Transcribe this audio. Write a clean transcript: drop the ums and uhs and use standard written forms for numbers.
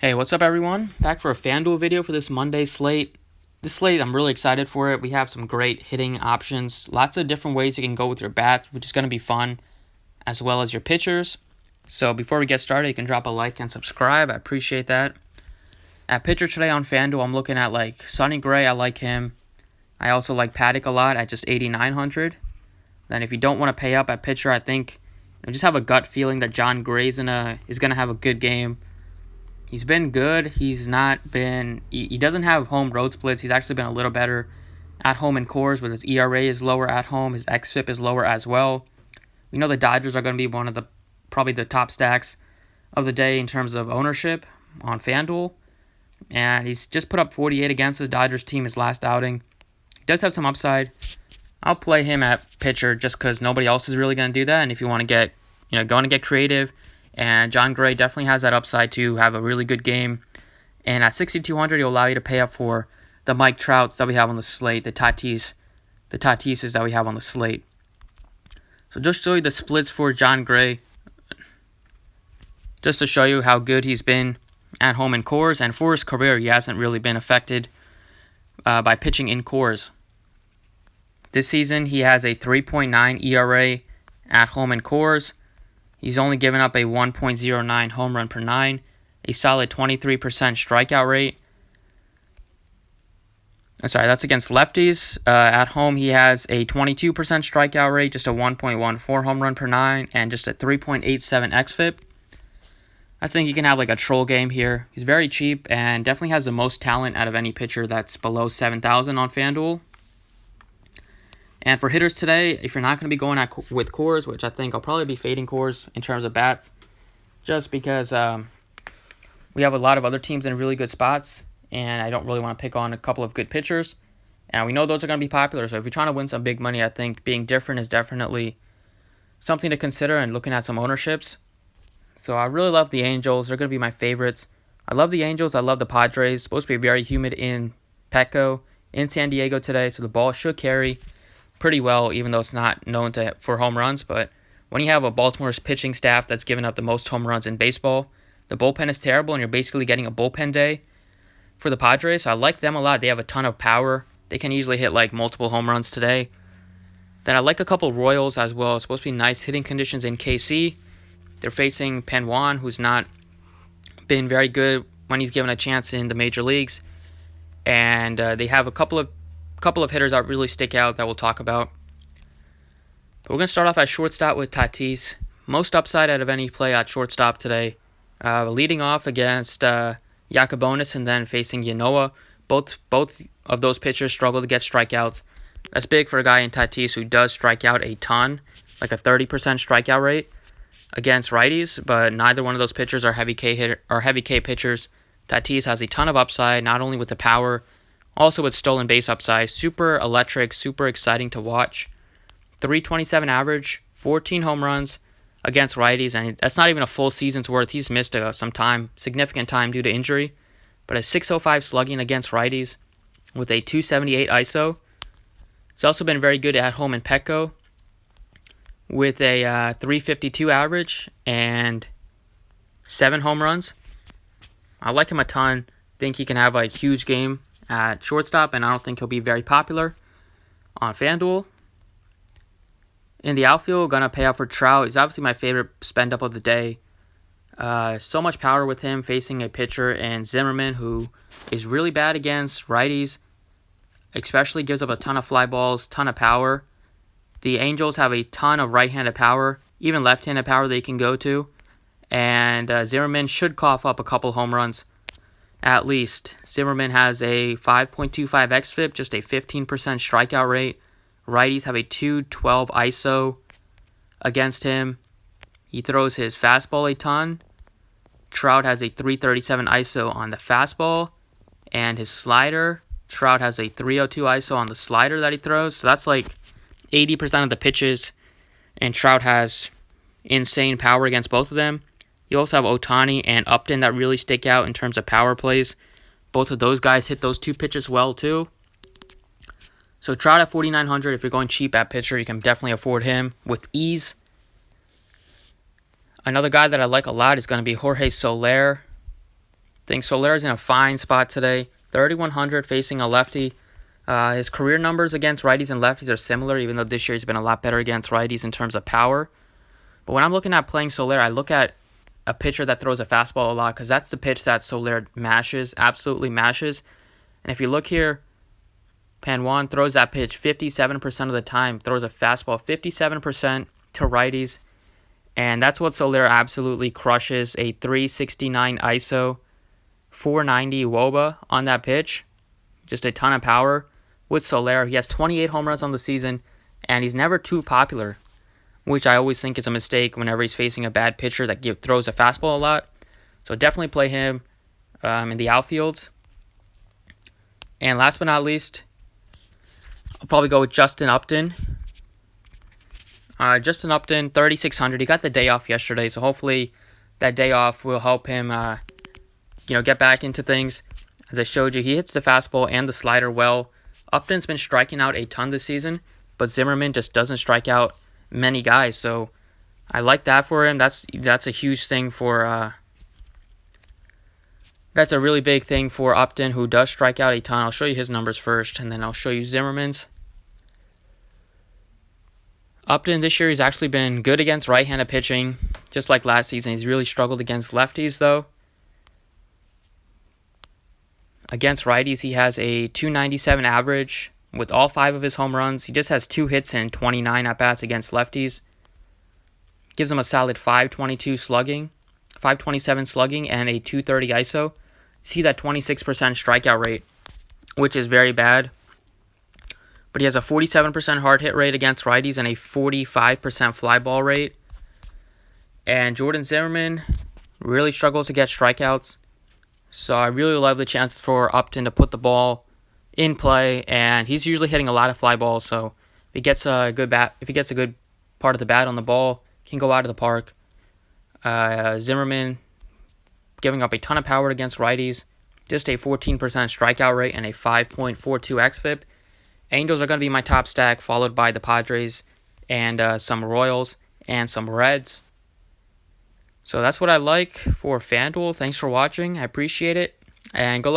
Hey, what's up everyone? Back for a FanDuel video for this Monday slate. This slate, I'm really excited for it. We have some great hitting options. Lots of different ways you can go with your bats, which is going to be fun, as well as your pitchers. So before we get started, you can drop a like and subscribe. I appreciate that. At pitcher today on FanDuel, I'm looking at like Sonny Gray. I like him. I also like Paddock a lot at just 8,900. Then if you don't want to pay up at pitcher, I think I just have a gut feeling that John Gray's is going to have a good game. He's been good. He's not been. He doesn't have home road splits. He's actually been a little better at home in cores, but his ERA is lower at home. His xFIP is lower as well. We know the Dodgers are going to be one of probably the top stacks of the day in terms of ownership on FanDuel, and he's just put up 48 against his Dodgers team his last outing. He does have some upside. I'll play him at pitcher just because nobody else is really going to do that. And if you want to going to get creative. And John Gray definitely has that upside to have a really good game. And at 6,200, he'll allow you to pay up for the Mike Trouts that we have on the slate, the Tatises that we have on the slate. So just show you the splits for John Gray, just to show you how good he's been at home in cores. And for his career, he hasn't really been affected by pitching in cores. This season, he has a 3.9 ERA at home in cores. He's only given up a 1.09 home run per 9, a solid 23% strikeout rate. That's against lefties. At home, he has a 22% strikeout rate, just a 1.14 home run per 9, and just a 3.87 xFIP. I think he can have like a troll game here. He's very cheap and definitely has the most talent out of any pitcher that's below 7,000 on FanDuel. And for hitters today, if you're not going to be going with cores, which I think I'll probably be fading cores in terms of bats, just because we have a lot of other teams in really good spots, and I don't really want to pick on a couple of good pitchers. And we know those are going to be popular, so if you're trying to win some big money, I think being different is definitely something to consider and looking at some ownerships. So I really love the Angels. They're going to be my favorites. I love the Angels. I love the Padres. It's supposed to be very humid in Petco, in San Diego today, so the ball should carry pretty well, even though it's not known for home runs. But when you have a Baltimore's pitching staff that's given up the most home runs in baseball, the bullpen is terrible, and you're basically getting a bullpen day for the Padres. So I like them a lot. They have a ton of power. They can easily hit like multiple home runs today. Then I like a couple Royals as well. It's supposed to be nice hitting conditions in KC. They're facing Penwan, who's not been very good when he's given a chance in the major leagues. And they have a couple of hitters that really stick out that we'll talk about. But we're going to start off at shortstop with Tatis. Most upside out of any play at shortstop today. Leading off against Yacobonis and then facing Yanoa. Both of those pitchers struggle to get strikeouts. That's big for a guy in Tatis who does strike out a ton, like a 30% strikeout rate against righties, but neither one of those pitchers are heavy K pitchers. Tatis has a ton of upside, not only with the power, also with stolen base upside. Super electric, super exciting to watch. 327 average, 14 home runs against righties, and that's not even a full season's worth. He's missed some time, significant time due to injury, but a 605 slugging against righties with a 278 ISO. He's also been very good at home in Petco with a 352 average and 7 home runs. I like him a ton. Think he can have a huge game at shortstop, and I don't think he'll be very popular on FanDuel. In the outfield, gonna pay out for Trout. He's obviously my favorite spend up of the day. So much power with him facing a pitcher in Zimmerman who is really bad against righties, especially gives up a ton of fly balls, ton of power. The Angels have a ton of right-handed power, even left-handed power they can go to, and Zimmerman should cough up a couple home runs at least. Zimmerman has a 5.25 xFIP, just a 15% strikeout rate. Righties have a 212 ISO against him. He throws his fastball a ton. Trout has a 337 ISO on the fastball, and his slider. Trout has a 302 ISO on the slider that he throws. So that's like 80% of the pitches, and Trout has insane power against both of them. You also have Ohtani and Upton that really stick out in terms of power plays. Both of those guys hit those two pitches well too. So Trout at 4,900, if you're going cheap at pitcher, you can definitely afford him with ease. Another guy that I like a lot is going to be Jorge Soler. think Soler's in a fine spot today. 3,100 facing a lefty. His career numbers against righties and lefties are similar, even though this year he's been a lot better against righties in terms of power. But when I'm looking at playing Soler, I look at a pitcher that throws a fastball a lot because that's the pitch that Soler mashes, absolutely mashes. And if you look here, Pan Juan throws that pitch 57% of the time, throws a fastball 57% to righties. And that's what Soler absolutely crushes, a 369 ISO, 490 WOBA on that pitch. Just a ton of power with Soler. He has 28 home runs on the season, and he's never too popular, which I always think is a mistake whenever he's facing a bad pitcher that throws a fastball a lot. So definitely play him in the outfield. And last but not least, I'll probably go with Justin Upton. Justin Upton, 3,600. He got the day off yesterday, so hopefully that day off will help him get back into things. As I showed you, he hits the fastball and the slider well. Upton's been striking out a ton this season, but Zimmerman just doesn't strike out many guys, so I like that for him. That's a huge thing for that's a really big thing for Upton, who does strike out a ton. I'll show you his numbers first, and then I'll show you Zimmerman's. Upton this year, he's actually been good against right-handed pitching, just like last season. He's really struggled against lefties, though. Against righties, he has a 297 average with all 5 of his home runs. He just has 2 hits and 29 at-bats against lefties. Gives him a solid 522 slugging, 527 slugging, and a 230 ISO. You see that 26% strikeout rate, which is very bad. But he has a 47% hard hit rate against righties and a 45% fly ball rate. And Jordan Zimmerman really struggles to get strikeouts. So I really love the chances for Upton to put the ball in play, and he's usually hitting a lot of fly balls. So if he gets a good part of the bat on the ball, he can go out of the park. Zimmerman giving up a ton of power against righties, just a 14% strikeout rate and a 5.42 xFIP. Angels are going to be my top stack, followed by the Padres and some Royals and some Reds. So that's what I like for FanDuel. Thanks for watching. I appreciate it. And go